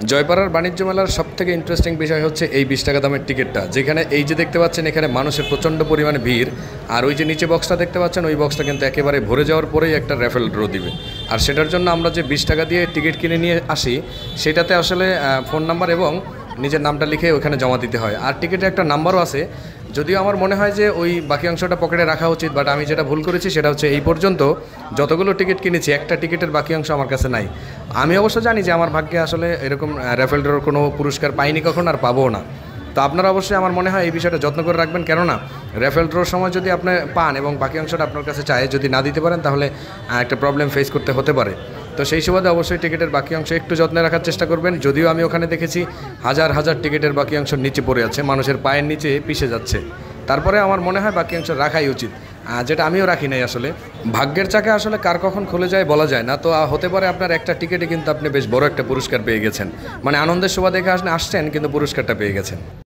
জয়পাড়ার বাণিজ্য মেলার সবথেকে ইন্টারেস্টিং বিষয় হচ্ছে এই 20 টাকা দামের টিকিটটা, যেখানে এই যে দেখতে পাচ্ছেন এখানে মানুষের প্রচণ্ড পরিমাণে ভিড়। আর ওই যে নিচে বক্সটা দেখতে পাচ্ছেন, ওই বক্সটা কিন্তু একেবারে ভরে যাওয়ার পরেই একটা র্যাফেল ড্র দিবে। আর সেটার জন্য আমরা যে 20 টাকা দিয়ে টিকিট কিনে নিয়ে আসি, সেটাতে আসলে ফোন নাম্বার এবং নিজের নামটা লিখে ওখানে জমা দিতে হয়। আর টিকিটে একটা নাম্বারও আছে, যদিও আমার মনে হয় যে ওই বাকি অংশটা পকেটে রাখা উচিত, বাট আমি যেটা ভুল করেছি সেটা হচ্ছে এই পর্যন্ত যতগুলো টিকিট কিনেছি একটা টিকিটের বাকি অংশ আমার কাছে নাই। আমি অবশ্য জানি যে আমার ভাগ্যে আসলে এরকম র্যাফেল ড্রর কোনো পুরস্কার পাইনি কখন, আর পাবও না। তো আপনারা অবশ্যই আমার মনে হয় এই বিষয়টা যত্ন করে রাখবেন, কেননা র্যাফেল ড্রর সময় যদি আপনি পান এবং বাকি অংশটা আপনার কাছে চায়, যদি না দিতে পারেন তাহলে একটা প্রবলেম ফেস করতে হতে পারে। তো সেই সুবাদে অবশ্যই টিকিটের বাকি অংশ একটু যত্নে রাখার চেষ্টা করবেন। যদিও আমি ওখানে দেখেছি হাজার হাজার টিকিটের বাকি অংশ নিচে পড়ে আছে, মানুষের পায়ের নিচে পিষে যাচ্ছে। তারপরে আমার মনে হয় বাকি অংশ রাখাই উচিত, যেটা আমিও রাখি নাই। আসলে ভাগ্যের চাকা আসলে কার কখন খুলে যায় বলা যায় না। তো হতে পারে আপনার একটা টিকিটে কিন্তু আপনি বেশ বড় একটা পুরস্কার পেয়ে গেছেন, মানে আনন্দের সুবাদে দেখে আসছেন কিন্তু পুরস্কারটা পেয়ে গেছেন।